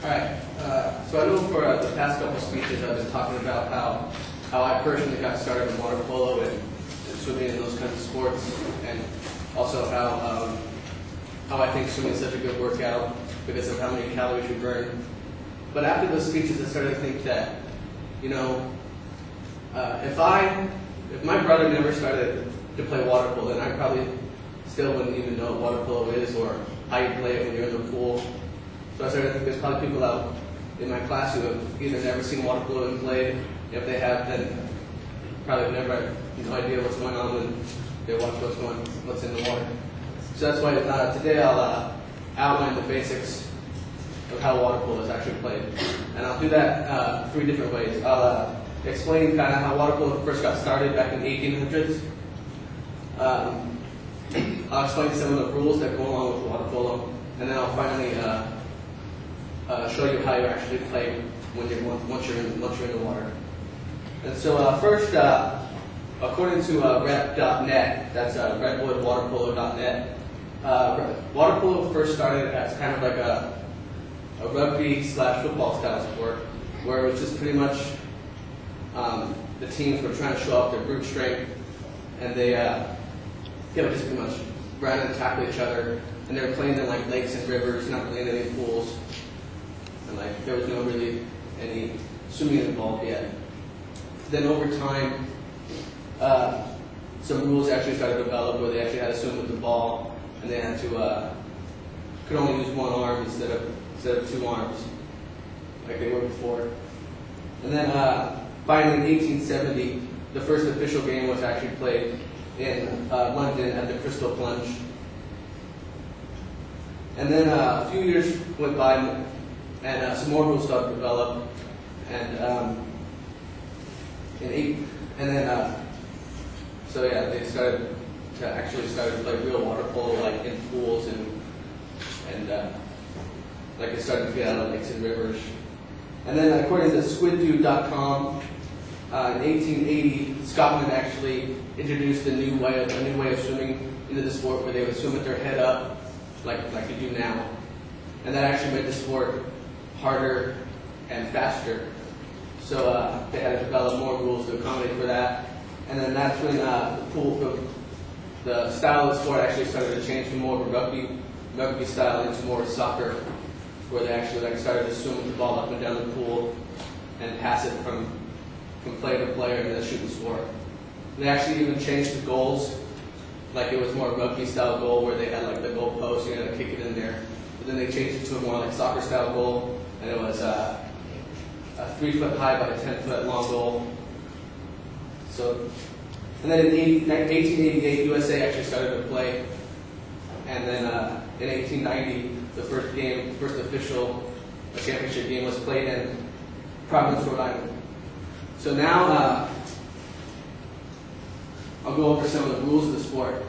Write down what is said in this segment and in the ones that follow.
All right. So I know for the past couple of speeches I've been talking about how I personally got started in water polo and swimming and those kinds of sports, and also how I think swimming is such a good workout because of how many calories you burn. But after those speeches, I started to think that, you know, if my brother never started to play water polo, then I probably still wouldn't even know what water polo is or how you play it when you're in the pool. So I started to think there's probably people out in my class who have either never seen water polo and played. If they have, then probably have never had no idea what's going on when they watch what's in the water. So that's why today I'll outline the basics of how water polo is actually played. And I'll do that 3 different ways. I'll explain kind of how water polo first got started back in the 1800s. I'll explain some of the rules that go along with water polo, and then I'll finally show you how you actually play once you're in the water. And so first, according to rep.net, that's redwoodwaterpolo.net, water polo first started as kind of like a rugby/football style sport, where it was just pretty much the teams were trying to show off their brute strength, and they just pretty much ran and tackled each other, and they were playing in like lakes and rivers, not playing in any pools, and like there was no really any swimming involved yet. Then over time, some rules actually started to develop where they actually had to swim with the ball, and they had to could only use one arm instead of 2 arms, like they were before. And then finally, in 1870, the first official game was actually played in London at the Crystal Plunge. And then a few years went by, and some more rules started to develop, and they started to play real water polo, like in pools and like they started to get out of lakes and rivers. And then according to squiddude.com, in 1880, Scotland actually introduced a new way of swimming into the sport, where they would swim with their head up, like you do now. And that actually made the sport harder and faster. So they had to develop more rules to accommodate for that. And then that's when the style of the sport actually started to change from more of a rugby style into more soccer, where they actually started to swim with the ball up and down the pool and pass it from player to player and then shoot and score. They actually even changed the goals, like it was more rugby style goal where they had like the goal post, you had to kick it in there. But then they changed it to a more like soccer style goal, and it was a 3 foot high by 10 foot long goal. So, and then in 1888, USA actually started to play, and then in 1890, the first official championship game was played in Providence, Rhode Island. So now I'll go over some of the rules of the sport.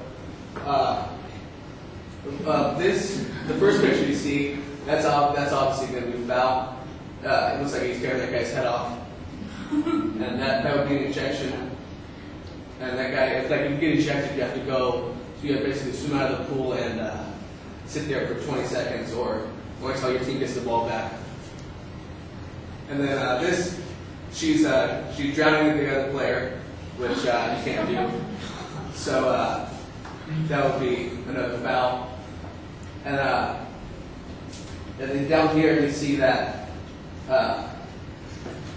The first picture you see, that's obviously going to be foul. It looks like he's tearing that guy's head off, and that would be an ejection. And that guy, if you get ejected, you have to go. So you have to basically swim out of the pool and sit there for 20 seconds, or until your team gets the ball back. And then she's drowning the other player, which you can't do. So that would be another foul. And then down here you see that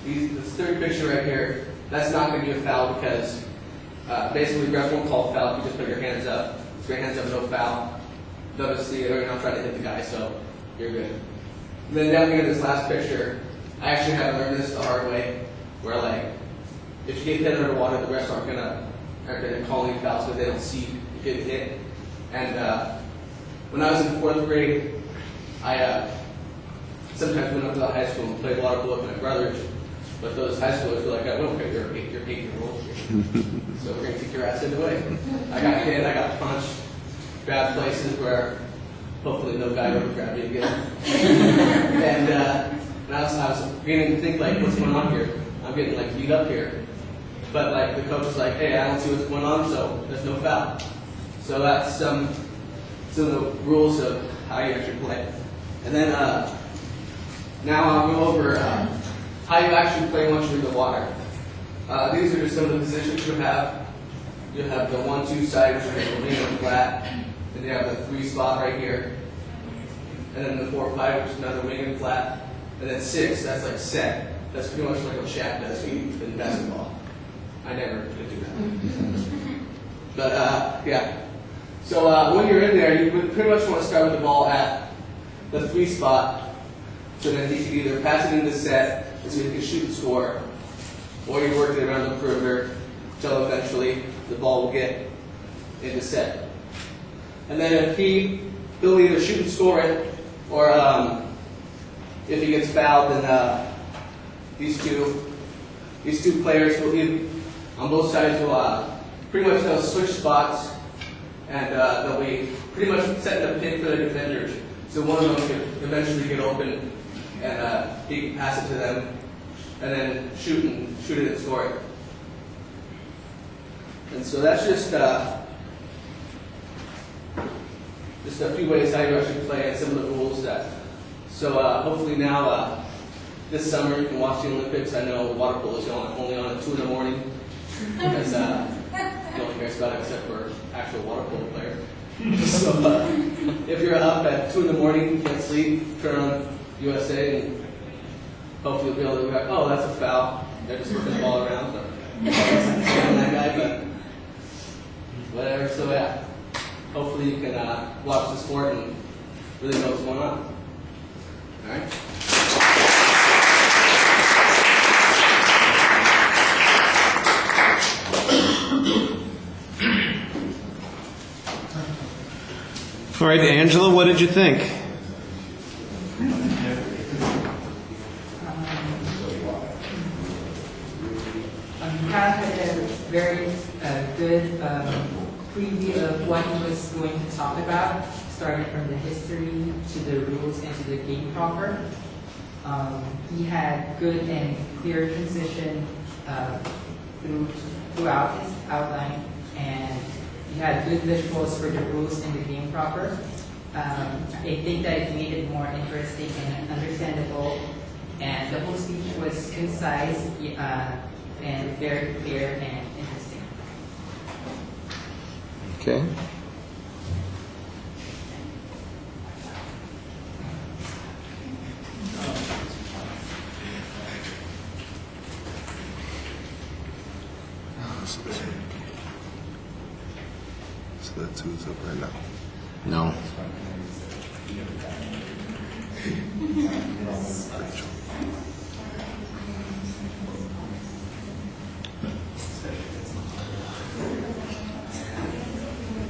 this third picture right here, that's not going to be a foul because basically refs won't call foul if you just put your hands up. So your hands up, no foul. Notice you're not trying to hit the guy, so you're good. And then down here, this last picture, I actually had to learn this the hard way, where if you get hit underwater, the refs aren't gonna call any fouls because they don't see you getting hit. And when I was in 4th grade, I sometimes went up to the high school and played water polo with my brothers, but those high schoolers were like, "We don't care, you're 8-year-old, so we're gonna kick your ass anyway." I got hit, I got punched, grabbed places where hopefully no guy would grab me again. And I was beginning to think what's going on here? I'm getting beat up here. But the coach was like, "Hey, I don't see what's going on, so there's no foul." So that's some of the rules of how you actually play. And then Now I'll go over how you actually play once you're in the water. These are just some of the positions you have. You have the 1-2 side, which is the wing and flat. Then you have the 3 spot right here. And then the 4-5, which is another wing and flat. And then 6, that's like set. That's pretty much like what Shaq does in basketball. I never could do that. But yeah. So when you're in there, you would pretty much want to start with the ball at the 3 spot. So then you can either pass it into set, so you can shoot and score, or you work it around the perimeter until eventually the ball will get into set. And then if he'll either shoot and score it, or if he gets fouled, then these two players will on both sides will pretty much they'll switch spots, and they'll be pretty much setting a pin for the defenders. So one of them can eventually get open, and he can pass it to them, and then shoot it and score it. And so that's just a few ways how you actually play and some of the rules that. So hopefully now this summer you can watch the Olympics. I know water polo is only on at 2 in the morning because no one cares about it except for actual water polo players. So if you're up at 2 in the morning, you can't sleep, turn on USA and hopefully you'll be able to go, oh, that's a foul. They're just flipping the ball around. So that guy, but whatever. So yeah, hopefully you can watch the sport and really know what's going on. All right. All right, Angela, what did you think? Pat had a very good preview of what he was going to talk about, starting from the history to the rules and to the game proper. He had good and clear transition throughout his outline, and he had good visuals for the rules and the game proper. I think that it made it more interesting and understandable, and the whole speech was concise and very clear and interesting. Okay. So that 2 is up right now. No.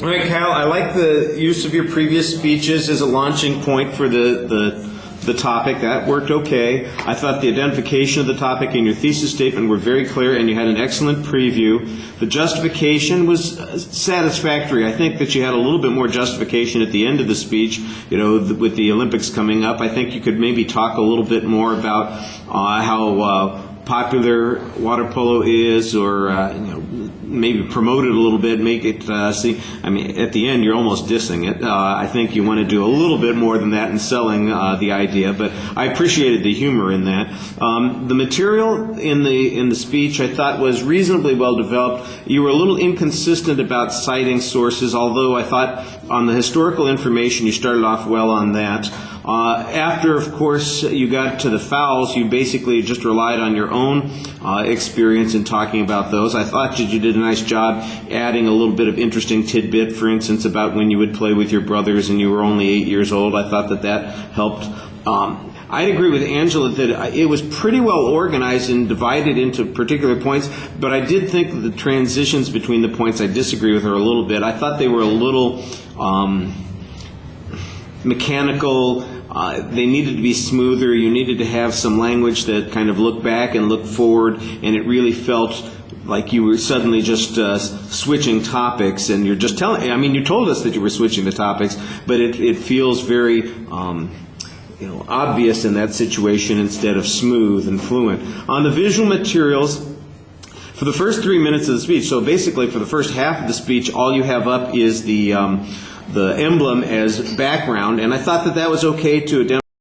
All right, Kyle, I like the use of your previous speeches as a launching point for the topic. That worked okay. I thought the identification of the topic and your thesis statement were very clear, and you had an excellent preview. The justification was satisfactory. I think that you had a little bit more justification at the end of the speech, with the Olympics coming up. I think you could maybe talk a little bit more about how popular water polo is, or maybe promote it a little bit, make it at the end you're almost dissing it. I think you want to do a little bit more than that in selling the idea, but I appreciated the humor in that. The material in the speech I thought was reasonably well developed. You were a little inconsistent about citing sources, although I thought on the historical information you started off well on that. After, of course, you got to the fouls, you basically just relied on your own experience in talking about those. I thought that you did a nice job adding a little bit of interesting tidbit, for instance, about when you would play with your brothers and you were only 8 years old. I thought that helped. I'd agree with Angela that it was pretty well organized and divided into particular points, but I did think that the transitions between the points, I disagree with her a little bit. I thought they were a little mechanical. They needed to be smoother. You needed to have some language that kind of looked back and looked forward, and it really felt like you were suddenly just switching topics, and you're just telling. I mean, you told us that you were switching the topics, but it feels very obvious in that situation instead of smooth and fluent. On the visual materials, for the first 3 minutes of the speech, so basically for the first half of the speech, all you have up is the emblem as background, and I thought that was okay to identify